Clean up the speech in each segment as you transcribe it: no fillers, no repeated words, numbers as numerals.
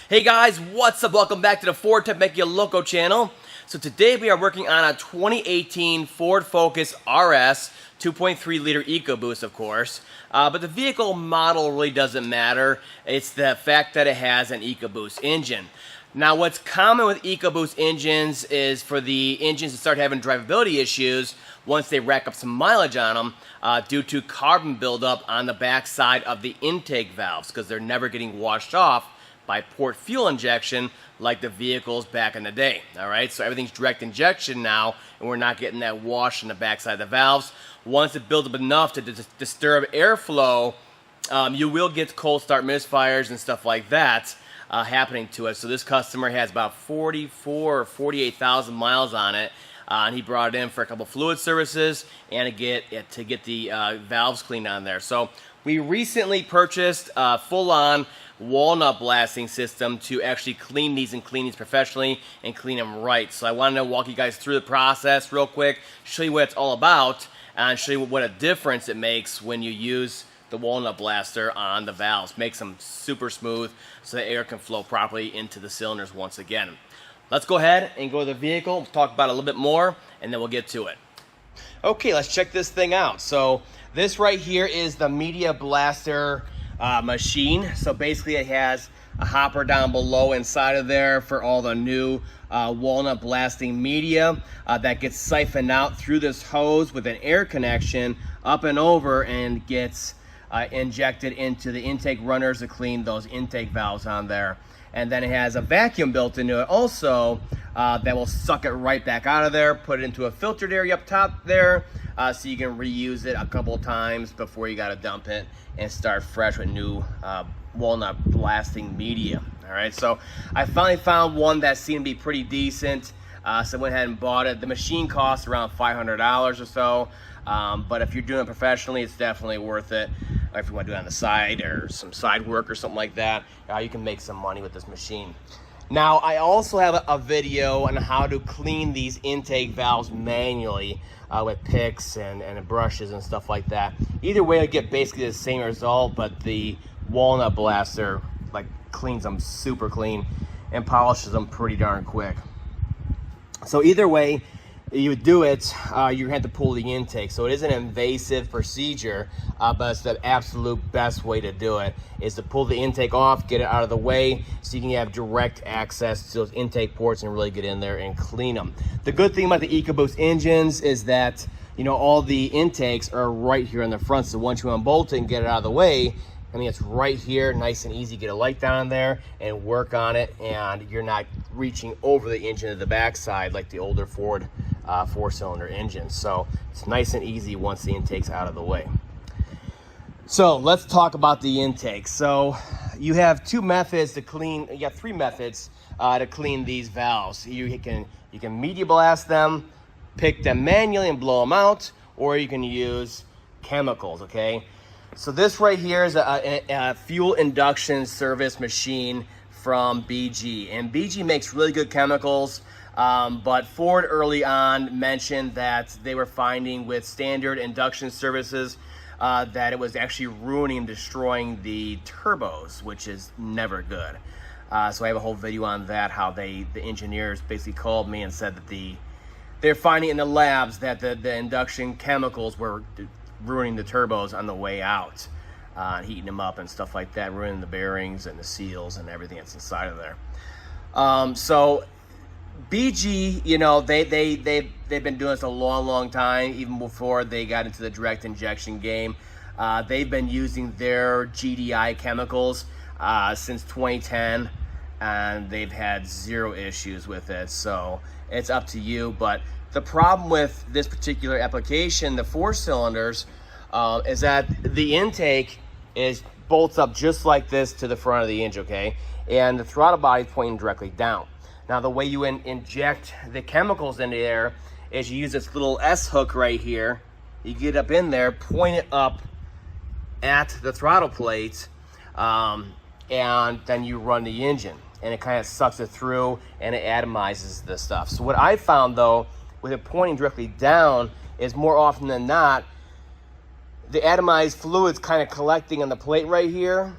Hey guys, what's up? Welcome back to the FordTechMakuloco channel. So today we are working on a 2018 Ford Focus RS 2.3 liter EcoBoost, of course. But the vehicle model really doesn't matter. It's the fact that it has an EcoBoost engine. Now what's common with EcoBoost engines is for the engines to start having drivability issues once they rack up some mileage on them due to carbon buildup on the back side of the intake valves because they're never getting washed off by port fuel injection like the vehicles back in the day. All right, so everything's direct injection now, and we're not getting that wash in the backside of the valves. Once it builds up enough to disturb airflow, you will get cold start misfires and stuff like that happening to it. So this customer has about 44 or 48,000 miles on it, and he brought it in for a couple fluid services and to get the valves cleaned on there. So we recently purchased a full-on Walnut blasting system to actually clean these professionally and clean them right. So I wanted to walk you guys through the process real quick, show you what it's all about, and show you what a difference it makes when you use the Walnut blaster on the valves. Makes them super smooth so the air can flow properly into the cylinders once again. Let's go ahead and go to the vehicle, we'll talk about it a little bit more, and then we'll get to it. Okay, let's check this thing out. So this right here is the media blaster machine. So basically it has a hopper down below inside of there for all the new Walnut blasting media that gets siphoned out through this hose with an air connection up and over and gets injected into the intake runners to clean those intake valves on there. And then it has a vacuum built into it also that will suck it right back out of there, put it into a filtered area up top there so you can reuse it a couple times before you got to dump it and start fresh with new Walnut blasting media. All right, so I finally found one that seemed to be pretty decent, so I went ahead and bought it. The machine costs around $500 or so, but if you're doing it professionally, it's definitely worth it. If you want to do it on the side or some side work or something like that, you can make some money with this machine. Now, I also have a video on how to clean these intake valves manually with picks and brushes and stuff like that. Either way, I get basically the same result, but the Walnut blaster cleans them super clean and polishes them pretty darn quick. So either way you would do it, you have to pull the intake. So it is an invasive procedure, but it's the absolute best way to do it is to pull the intake off, get it out of the way so you can have direct access to those intake ports and really get in there and clean them. The good thing about the EcoBoost engines is that, you know, all the intakes are right here in the front. So once you unbolt it and get it out of the way, I mean, it's right here, nice and easy. Get a light down there and work on it, and you're not reaching over the engine to the backside like the older Ford four-cylinder engines. So it's nice and easy once the intake's out of the way. So let's talk about the intake. So you have two methods to clean. You have three methods to clean these valves. You can media blast them, pick them manually and blow them out, or you can use chemicals. Okay. So this right here is a fuel induction service machine from BG, and BG makes really good chemicals, but Ford early on mentioned that they were finding with standard induction services that it was actually ruining and destroying the turbos, which is never good. So I have a whole video on that, how the engineers basically called me and said that they're finding in the labs that the induction chemicals were ruining the turbos on the way out, heating them up and stuff like that, ruining the bearings and the seals and everything that's inside of there. So BG, you know, they've been doing this a long time, even before they got into the direct injection game. They've been using their GDI chemicals since 2010, and they've had zero issues with it. So it's up to you, but the problem with this particular application, the four cylinders, is that the intake bolts up just like this to the front of the engine, okay? And the throttle body is pointing directly down. Now, the way you inject the chemicals into there is you use this little S hook right here. You get up in there, point it up at the throttle plate, and then you run the engine. And it kind of sucks it through and it atomizes the stuff. So what I found, though, with it pointing directly down, is more often than not, the atomized fluid's kind of collecting on the plate right here.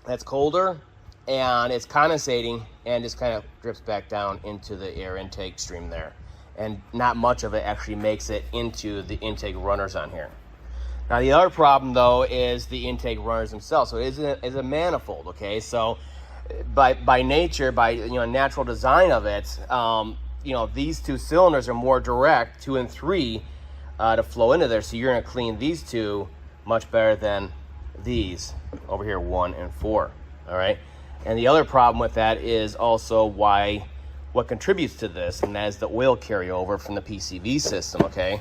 That's colder. and it's condensating and just kind of drips back down into the air intake stream there. And not much of it actually makes it into the intake runners on here. Now the other problem though is the intake runners themselves. So it is a manifold, okay? So by nature, by natural design of it, these two cylinders are more direct, 2 and 3, to flow into there. So you're gonna clean these two much better than these over here, 1 and 4, all right? And the other problem with that is also what contributes to this, and that is the oil carryover from the PCV system, okay?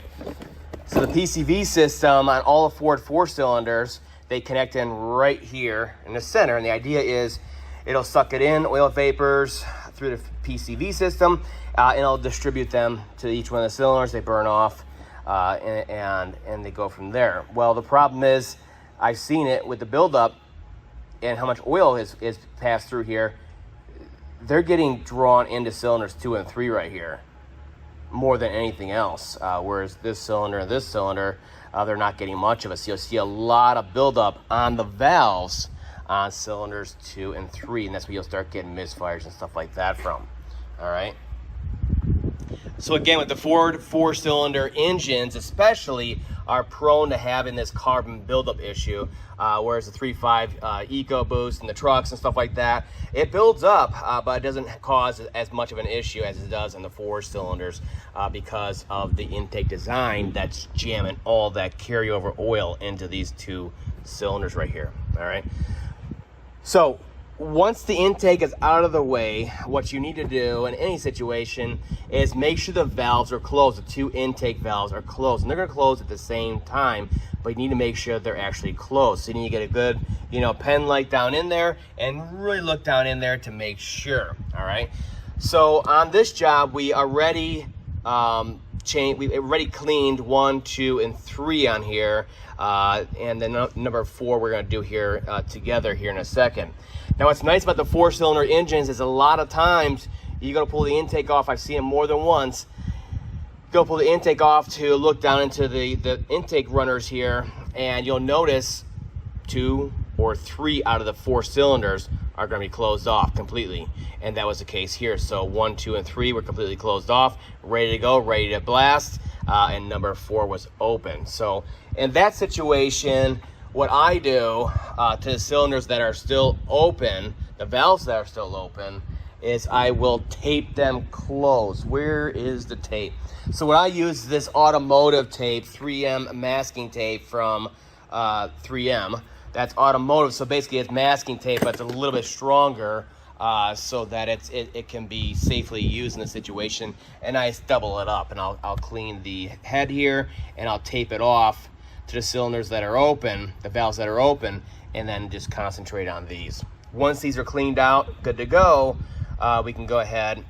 So the PCV system on all the Ford 4-cylinders, they connect in right here in the center, and the idea is it'll suck it in, oil vapors, through the PCV system, and it'll distribute them to each one of the cylinders. They burn off, and they go from there. Well, the problem is, I've seen it with the buildup and how much oil is passed through here. They're getting drawn into cylinders 2 and 3 right here more than anything else, whereas this cylinder and this cylinder, they're not getting much of it. So you'll see a lot of buildup on the valves on cylinders 2 and 3, and that's where you'll start getting misfires and stuff like that from. All right. So again, with the Ford 4-cylinder engines especially are prone to having this carbon buildup issue, whereas the 3.5 Ecoboost and the trucks and stuff like that, it builds up, but it doesn't cause as much of an issue as it does in the 4-cylinders because of the intake design that's jamming all that carryover oil into these 2 cylinders right here. All right. So once the intake is out of the way, what you need to do in any situation is make sure the valves are closed. The 2 intake valves are closed, and they're going to close at the same time, but you need to make sure they're actually closed. So you need to get a good, pen light down in there and really look down in there to make sure. All right. So on this job, we already we've already cleaned 1, 2, and 3 on here, and then number 4 we're going to do here together here in a second. Now what's nice about the 4-cylinder engines is a lot of times you got to pull the intake off. I've seen it more than once. Go pull the intake off to look down into the intake runners here, and you'll notice 2 or 3 out of the 4 cylinders are going to be closed off completely, and that was the case here. So 1, 2, and 3 were completely closed off, ready to go, ready to blast, and number 4 was open. So in that situation, what I do to the cylinders that are still open, the valves that are still open, is I will tape them closed. Where is the tape? So what I use is this Automotive tape, 3M masking tape from 3M. That's Automotive, so basically it's masking tape, but it's a little bit stronger, so that it can be safely used in the situation. And I double it up, and I'll clean the head here, and I'll tape it off to the cylinders that are open, the valves that are open, and then just concentrate on these. Once these are cleaned out, good to go, we can go ahead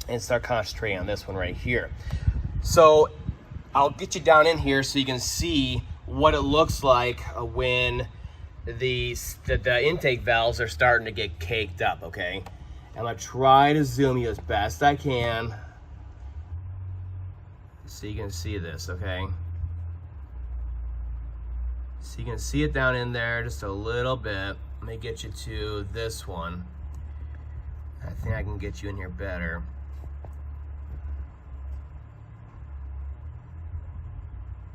and start concentrating on this one right here. So I'll get you down in here so you can see what it looks like when the intake valves are starting to get caked up, okay? I'm gonna try to zoom you as best I can so you can see this, okay? So you can see it down in there just a little bit. Let me get you to this one. I think I can get you in here better.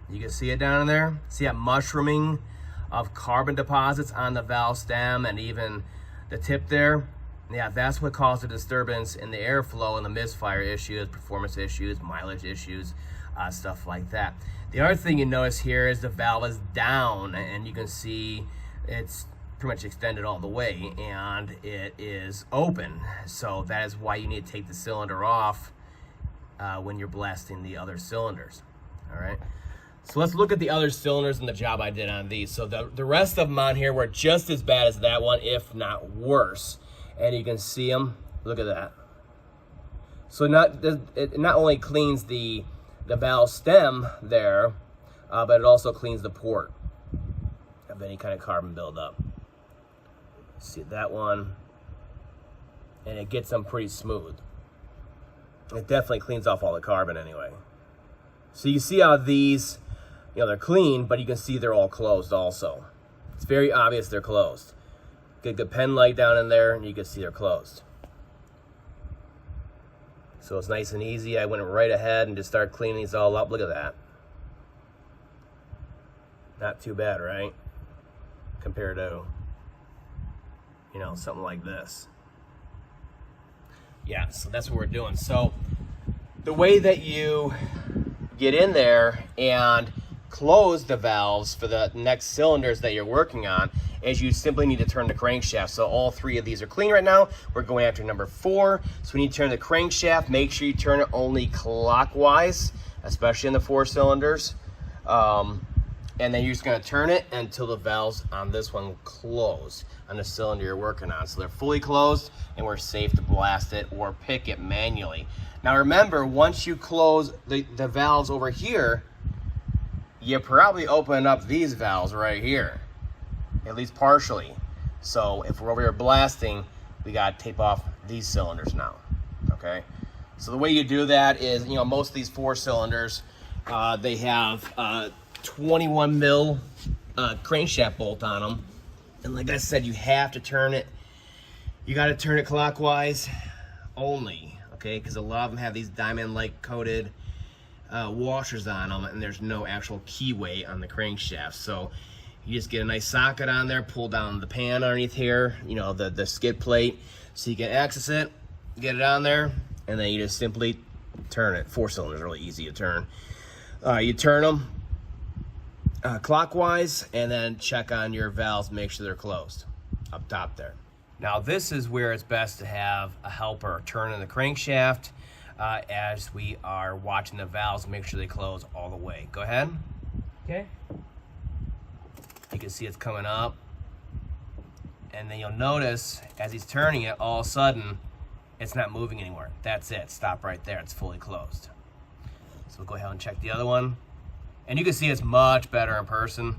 You can see it down in there. See that mushrooming of carbon deposits on the valve stem and even the tip there? Yeah, that's what caused the disturbance in the airflow and the misfire issues, performance issues, mileage issues, stuff like that. The other thing you notice here is the valve is down, and you can see it's pretty much extended all the way, and it is open. So that is why you need to take the cylinder off when you're blasting the other cylinders. All right. So let's look at the other cylinders and the job I did on these. So the rest of them on here were just as bad as that one, if not worse. And you can see them. Look at that. So it not only cleans the valve stem there, but it also cleans the port of any kind of carbon buildup. See that one, and it gets them pretty smooth. It definitely cleans off all the carbon anyway. So you see how these, they're clean, but you can see they're all closed also. It's very obvious they're closed. Get a good pen light down in there, and you can see they're closed. So it's nice and easy. I went right ahead and just started cleaning these all up. Look at that. Not too bad, right? Compared to, you know, something like this. Yeah, so that's what we're doing. So the way that you get in there and close the valves for the next cylinders that you're working on is you simply need to turn the crankshaft. So all three of these are clean right now. We're going after number 4. So we need to turn the crankshaft. Make sure you turn it only clockwise, especially in the 4 cylinders. And then you're just going to turn it until the valves on this one close on the cylinder you're working on. So they're fully closed and we're safe to blast it or pick it manually. Now remember, once you close the valves over here, you probably open up these valves right here, at least partially. So if we're over here blasting, we got to tape off these cylinders now, okay? So the way you do that is, you know, most of these 4 cylinders, they have 21 mil crankshaft bolt on them. And like I said, you have to turn it, you got to turn it clockwise only, okay? Because a lot of them have these diamond-like coated washers on them, and there's no actual keyway on the crankshaft. So you just get a nice socket on there, pull down the pan underneath here, you know, the skid plate, so you can access it, get it on there, and then you just simply turn it. 4 cylinders are really easy to turn. You turn them clockwise, and then check on your valves, make sure they're closed up top there. Now this is where it's best to have a helper turning the crankshaft as we are watching the valves, make sure they close all the way. Go ahead. Okay. You can see it's coming up, and then you'll notice as he's turning it, all of a sudden it's not moving anymore. That's it. Stop right there. It's fully closed. So we'll go ahead and check the other one. And you can see it's much better in person,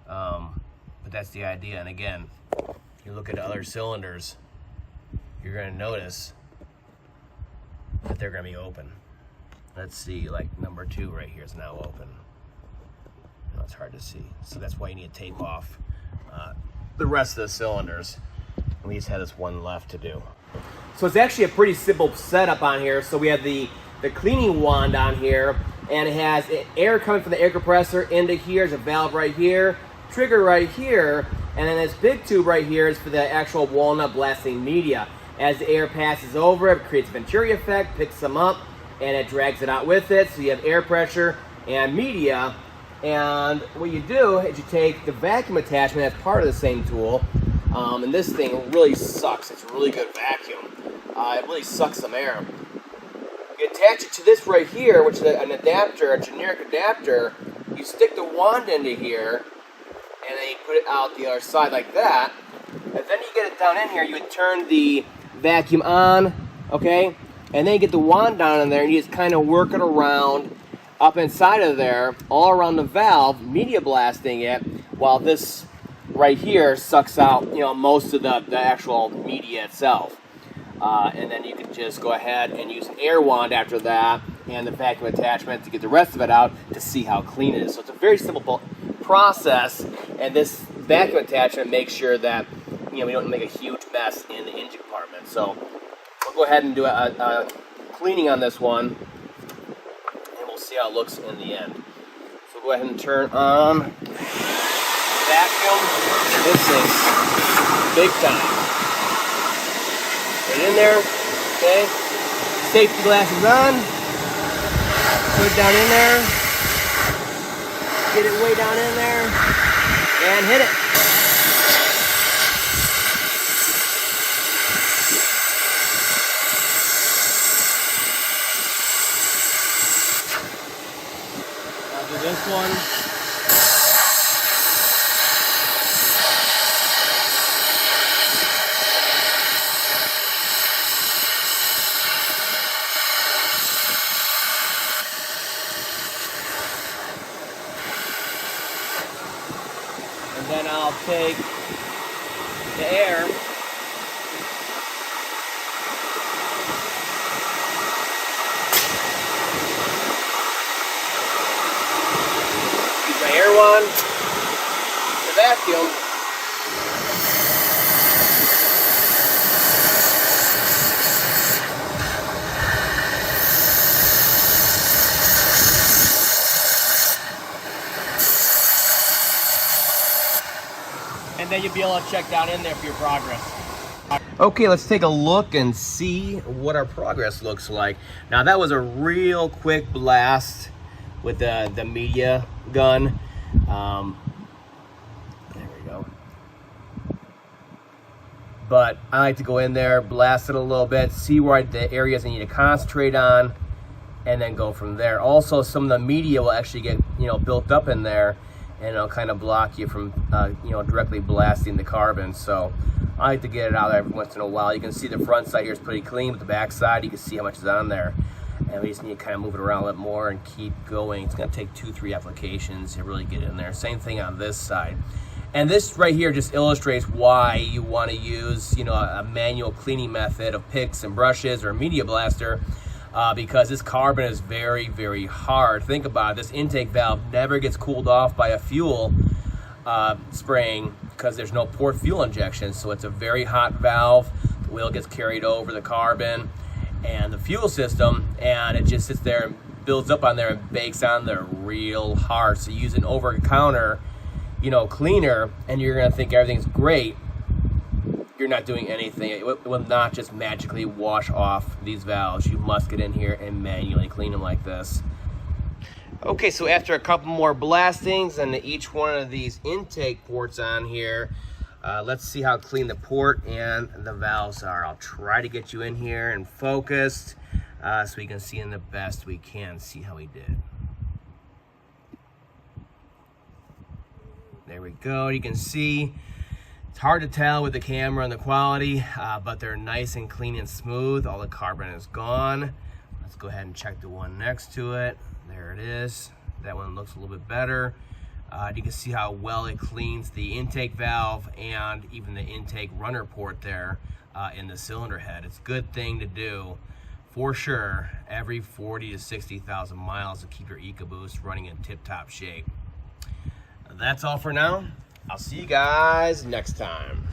but that's the idea. And again, you look at other cylinders, you're going to notice that they're going to be open. Let's see, like number 2 right here is now open. No, it's hard to see. So that's why you need to tape off the rest of the cylinders. We just had this one left to do. So it's actually a pretty simple setup on here. So we have the cleaning wand on here, and it has air coming from the air compressor into here. There's a valve right here, trigger right here, and then this big tube right here is for the actual walnut blasting media. As the air passes over, it creates a Venturi effect, picks them up, and it drags it out with it. So you have air pressure and media. And what you do is you take the vacuum attachment that's part of the same tool, and this thing really sucks. It's a really good vacuum. It really sucks some air. You attach it to this right here, which is an adapter, a generic adapter. You stick the wand into here, and then you put it out the other side like that. And then you get it down in here, you would turn the vacuum on, okay? And then you get the wand down in there, and you just kind of work it around up inside of there, all around the valve, media blasting it, while this right here sucks out, you know, most of the actual media itself. And then you can just go ahead and use an air wand after that and the vacuum attachment to get the rest of it out to see how clean it is. So it's a very simple process, and this vacuum attachment makes sure that, you know, we don't make a huge mess in the engine compartment. So we'll go ahead and do a cleaning on this one, and we'll see how it looks in the end. So we'll go ahead and turn on vacuum. This is big time. Put it in there, okay? Safety glasses on. Put it down in there. Get it way down in there. And hit it. I'll do this one. Then I'll take the air, use my air wand, the vacuum, then you'll be able to check down in there for your progress. Okay, let's take a look and see what our progress looks like. Now that was a real quick blast with the media gun. There we go. But I like to go in there, blast it a little bit, see where the areas I need to concentrate on, and then go from there. Also, some of the media will actually get, you know, built up in there, and it'll kind of block you from, you know, directly blasting the carbon. So I like to get it out there every once in a while. You can see the front side here is pretty clean, but the back side, you can see how much is on there. And we just need to kind of move it around a little more and keep going. It's gonna take 2-3 applications to really get in there. Same thing on this side. And this right here just illustrates why you wanna use, you know, a manual cleaning method of picks and brushes or a media blaster, because this carbon is very, very hard. Think about it, this intake valve never gets cooled off by a fuel spraying because there's no port fuel injection. So it's a very hot valve. The oil gets carried over the carbon and the fuel system, and it just sits there and builds up on there and bakes on there real hard. So you use an over-the-counter, you know, cleaner, and you're gonna think everything's great. You're not doing anything. It will not just magically wash off these valves. You must get in here and manually clean them like this. Okay, so after a couple more blastings and each one of these intake ports on here, let's see how clean the port and the valves are. I'll try to get you in here and focused so we can see in the best we can. See how we did. There we go. You can see it's hard to tell with the camera and the quality, but they're nice and clean and smooth. All the carbon is gone. Let's go ahead and check the one next to it. There it is. That one looks a little bit better. You can see how well it cleans the intake valve and even the intake runner port there in the cylinder head. It's a good thing to do for sure every 40 to 60,000 miles to keep your Ecoboost running in tip-top shape. That's all for now. I'll see you guys next time.